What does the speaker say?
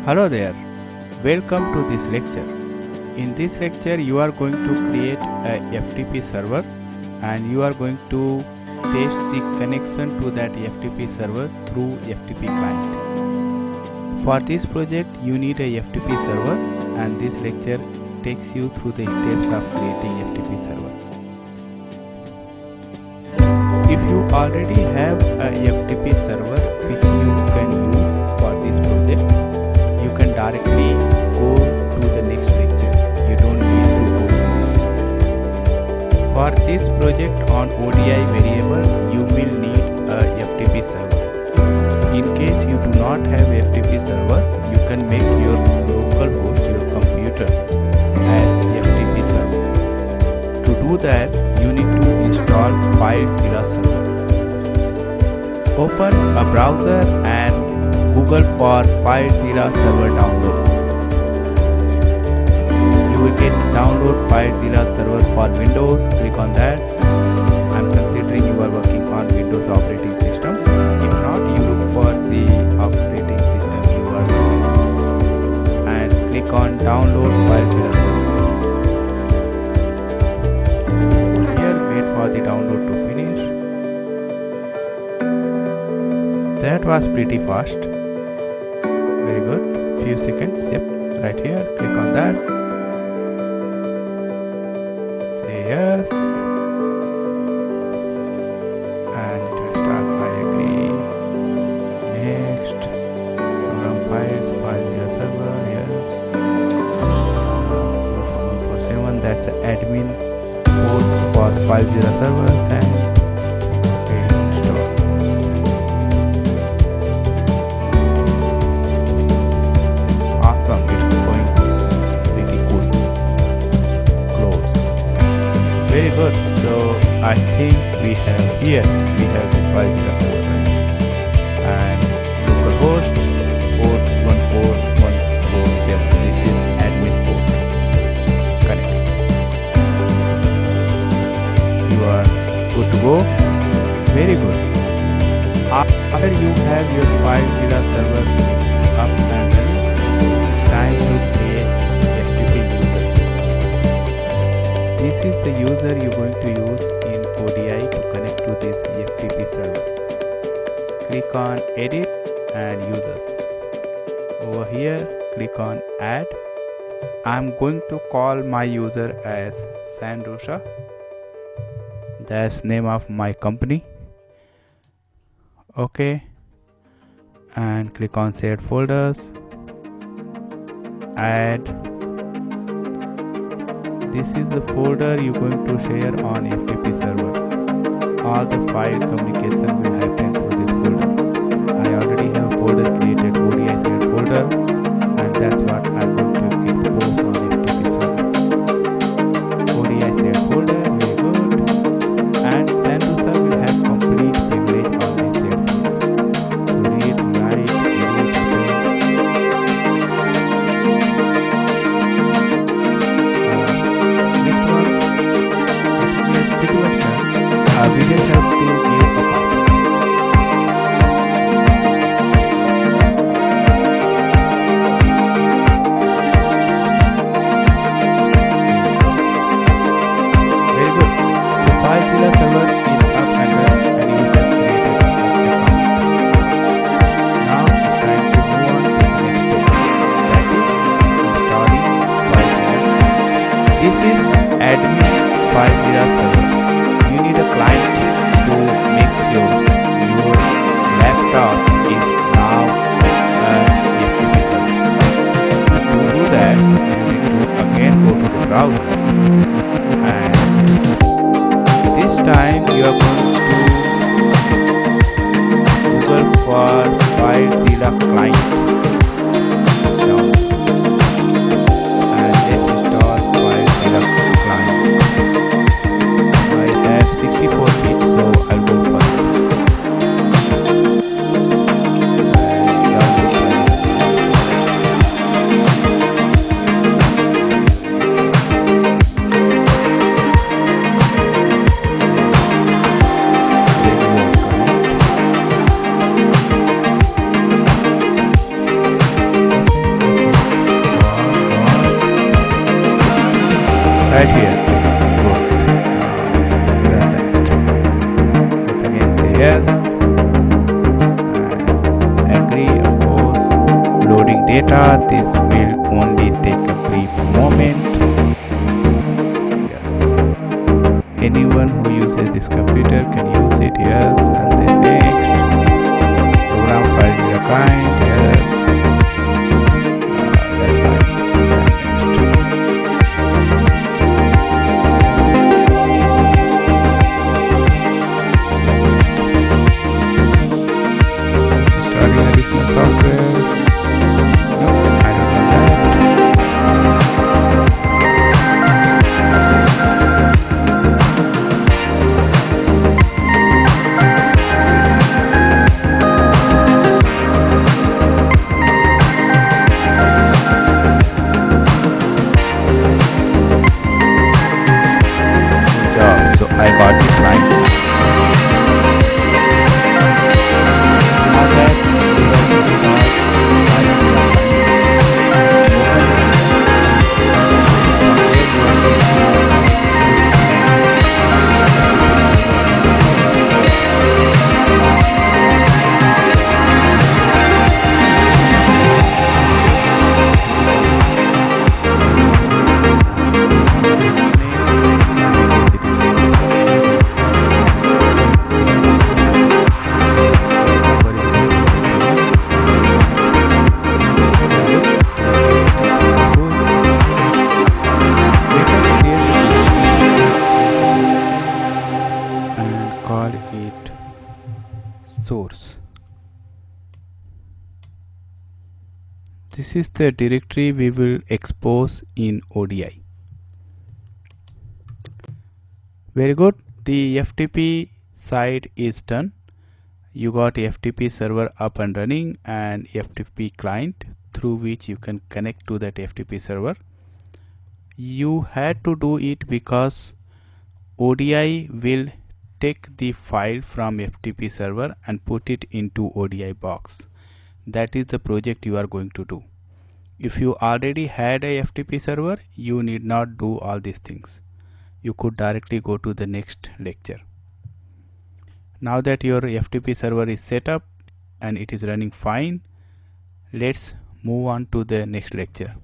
Hello there, welcome to this lecture. In this lecture you are going to create a FTP server and you are going to test the connection to that FTP server through FTP client. For this project you need a FTP server and this lecture takes you through the steps of creating FTP server. If you already have a FTP server which you can use for this project, you can directly go to the next lecture. You don't need to go to this lecture. For this project on ODI variable, you will need a FTP server. In case you do not have FTP server, you can make your local host, your computer, as FTP server. To do that, you need to install FileZilla server. Open a browser and Google for FileZilla server download. You will get download FileZilla server for Windows. Click on that. I'm considering you are working on Windows operating system. If not, you look for the operating system you are working and click on download FileZilla server. Here, wait for the download to finish. That was pretty fast. Very good. Few seconds. Yep. Right here. Click on that. Say yes. And it will start. I agree. Next. Program files. FileZilla server. Yes. 147. That's an admin port for FileZilla server. Then very good. So I think we have here the FileZilla server and localhost port 14140. This is admin port. Connect. You are good to go. Very good. After you have your FileZilla server up and running, it's time to create FTP user. This is the user you're going to use in ODI to connect to this FTP server. Click on edit and users. Over here, click on add. I'm going to call my user as Sandrusha. That's name of my company. Okay. And click on shared folders. Add. This is the folder you're going to share on FTP server. All the file communication will happen through this folder. I already have a folder created, ODI shared folder, and that's what I'm going to expose on FTP server. ODI shared folder, very good. And Sandrusha will have complete privilege on this shared folder. So read, write, edit, we just have to give a password. Very good. The FileZilla server is up and running and you have created an account. Now it's time to move on to the next step. That is installing FileZilla. This is admin FileZilla server. You need a client to make sure your laptop is now FTP server. To do that, you need to again go to the browser and this time you are going to Google for FileZilla client. And let's install FileZilla client. 64 bits, so I'll go for it. right here. This is good. Run that. Let's again say yes. And agree, of course. Loading data. This will only take a brief moment. Yes. Anyone who uses this computer can use it. Yes. And then next. Program FileZilla kind. Yes. That's fine. Starting additional software. No, I don't want that. So I got this line. Now that we have call it source. This is the directory we will expose in ODI. Very good. The FTP side is done. You got FTP server up and running and FTP client through which you can connect to that FTP server. You had to do it because ODI will take the file from FTP server and put it into ODI box. That is the project you are going to do. If you already had a FTP server, you need not do all these things. You could directly go to the next lecture. Now that your FTP server is set up and it is running fine, let's move on to the next lecture.